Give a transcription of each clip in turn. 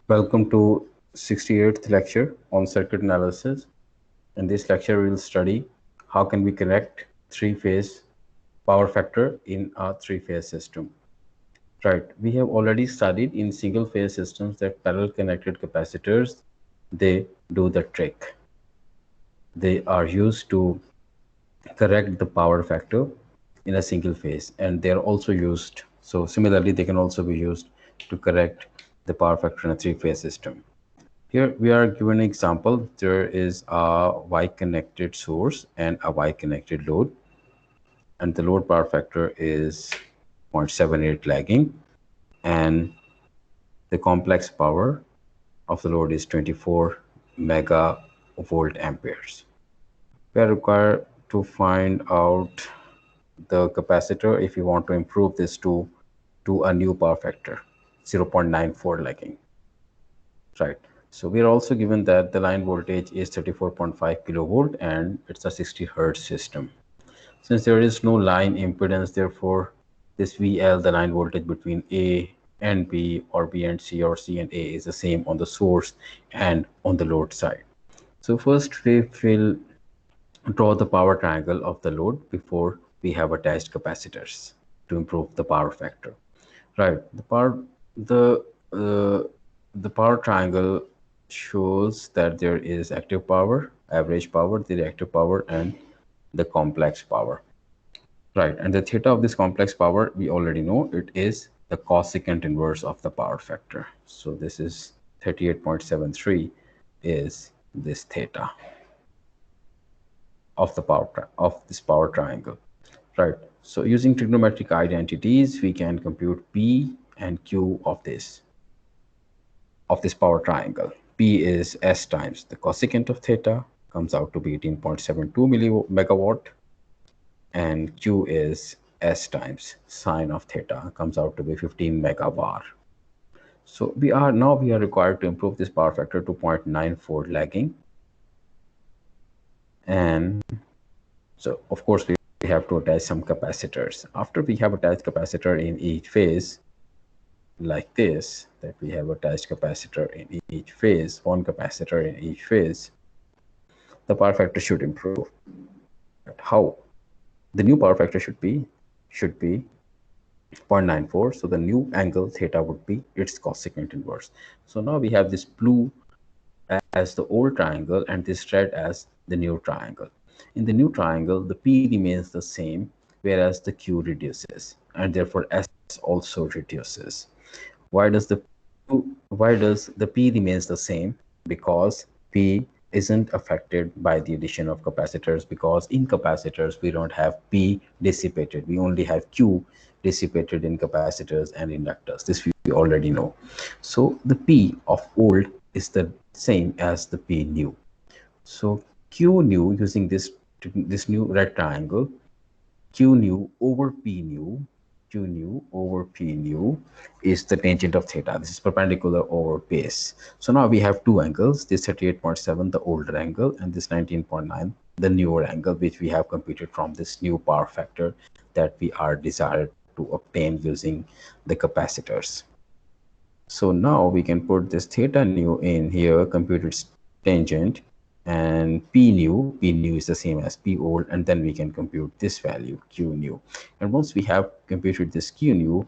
Welcome to 68th lecture on circuit analysis. In this lecture, we will study how can we connect three-phase power factor in a three-phase system. Right, we have already studied in single-phase systems that parallel connected capacitors, they do the trick. They are used to correct the power factor in a single phase, and they are also used, so similarly they can also be used to correct the power factor in a three-phase system. Here we are given an example. There is a Y connected source and a Y connected load, and the load power factor is 0.78 lagging, and the complex power of the load is 24 megavolt amperes. We are required to find out the capacitor if you want to improve this to a new power factor, 0.94 lagging. Right. So we are also given that the line voltage is 34.5 kilovolt and it's a 60 hertz system. Since there is no line impedance, therefore this VL, the line voltage between A and B or B and C or C and A, is the same on the source and on the load side. So first we will draw the power triangle of the load before we have attached capacitors to improve the power factor. Right. The uh, the power triangle shows that there is active power, average power, the reactive power, and the complex power. Right. And the theta of this complex power, we already know it is the cosecant inverse of the power factor. So this is 38.73 is this theta of the of this power triangle. Right. So using trigonometric identities, we can compute P and Q of this power triangle. P is S times the cosecant of theta, comes out to be 18.72 megawatt, and Q is S times sine of theta, comes out to be 15 megavar. So we are required to improve this power factor to 0.94 lagging, and so of course we have to attach some capacitors. After we have attached capacitor in each phase, like this, that we have attached capacitor in each phase, one capacitor in each phase, the power factor should improve. How? The new power factor should be 0.94, so the new angle theta would be its cosecant inverse. So now we have this blue as the old triangle and this red as the new triangle. In the new triangle, the P remains the same, whereas the Q reduces, and therefore S also reduces. Why does the P remains the same? Because P isn't affected by the addition of capacitors, because in capacitors we don't have P dissipated, we only have Q dissipated in capacitors and inductors. This we already know. So the P of old is the same as the P new. So Q new, using this new red triangle, Q new over P new, Q new over P new is the tangent of theta. This is perpendicular over base. So now we have two angles, this 38.7, the older angle, and this 19.9, the newer angle, which we have computed from this new power factor that we are desired to obtain using the capacitors. So now we can put this theta new in here, compute its tangent, and P new is the same as P old, and then we can compute this value, Q new. And once we have computed this Q new,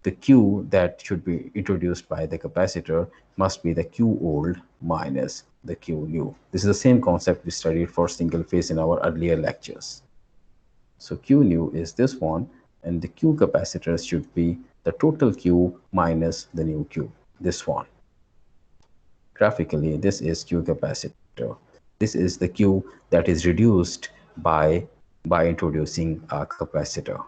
the Q that should be introduced by the capacitor must be the Q old minus the Q new. This is the same concept we studied for single phase in our earlier lectures. So Q new is this one, and the Q capacitors should be the total Q minus the new Q, this one. Graphically, this is Q capacitor. This is the Q that is reduced by introducing a capacitor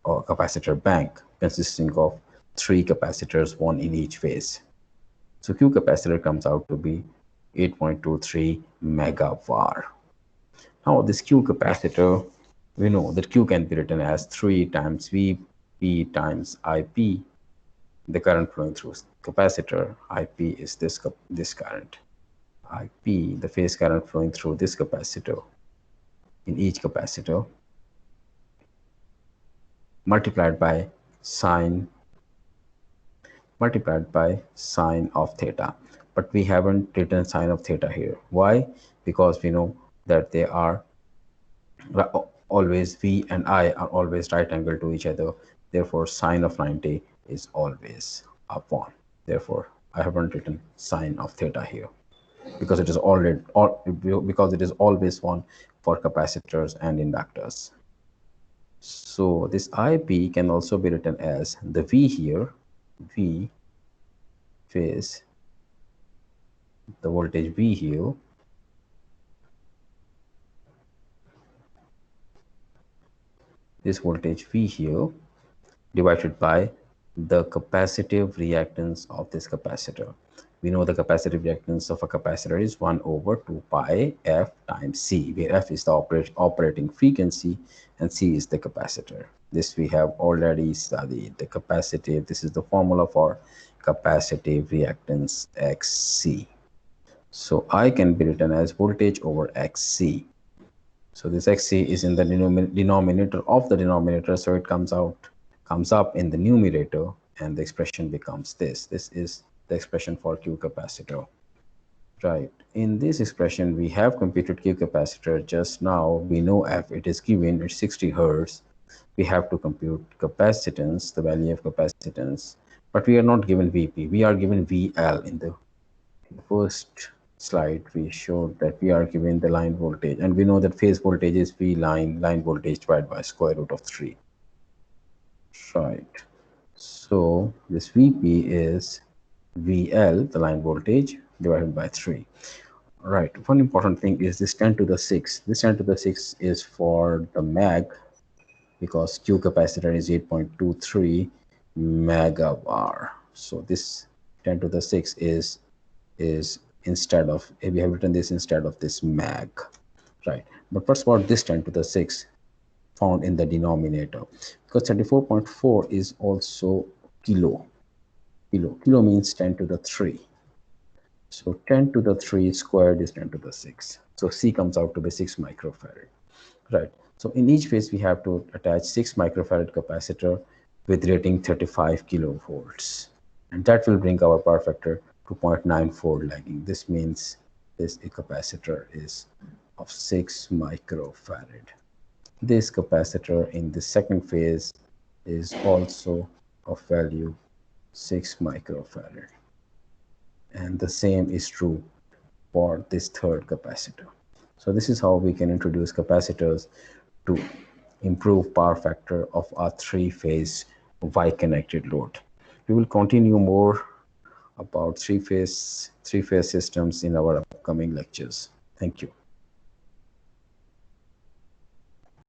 or capacitor bank consisting of three capacitors, one in each phase. So Q capacitor comes out to be 8.23 megavar. Now this Q capacitor, we know that Q can be written as 3 times Vp times Ip, the current flowing through capacitor. Ip is this current. Ip, the phase current flowing through this capacitor, in each capacitor, multiplied by sine multiplied by sine of theta. But we haven't written sine of theta here. Why? Because we know that they are always, V and I are always right angle to each other. Therefore, sine of 90 is always up 1. Therefore, I haven't written sine of theta here because it is already because it is always 1 for capacitors and inductors. So this IP can also be written as the V here, V phase, the voltage V here, this voltage V here, divided by the capacitive reactance of this capacitor. We know the capacitive reactance of a capacitor is 1 over 2 pi F times C, where F is the operating frequency and C is the capacitor. This we have already studied. The capacitive, this is the formula for capacitive reactance XC. So I can be written as voltage over XC. So this XC is in the denominator of the denominator, so it comes up in the numerator, and the expression becomes this. This is the expression for Q capacitor. Right. In this expression, we have computed Q capacitor just now. We know F, it is given at 60 Hertz. We have to compute capacitance, the value of capacitance, but we are not given Vp. We are given VL in the first slide. We showed that we are given the line voltage, and we know that phase voltage is V line voltage divided by square root of 3. Right. So this Vp is VL, the line voltage, divided by 3. Right. One important thing is this 10 to the 6. This 10 to the 6 is for the mag, because Q capacitor is 8.23 megavar. So this 10 to the 6 is instead of, we have written this instead of this mag, right? But what's about this 10 to the 6 found in the denominator? Because 34.4 is also kilo. Kilo means 10 to the 3. So 10 to the 3 squared is 10 to the 6. So C comes out to be 6 microfarad, right? So in each phase, we have to attach 6 microfarad capacitor with rating 35 kilovolts. And that will bring our power factor to 0.94 lagging. This means this capacitor is of 6 microfarad. This capacitor in the second phase is also of value 6 microfarad. And the same is true for this third capacitor. So this is how we can introduce capacitors to improve power factor of our three-phase Y-connected load. We will continue more about three-phase systems in our upcoming lectures. Thank you.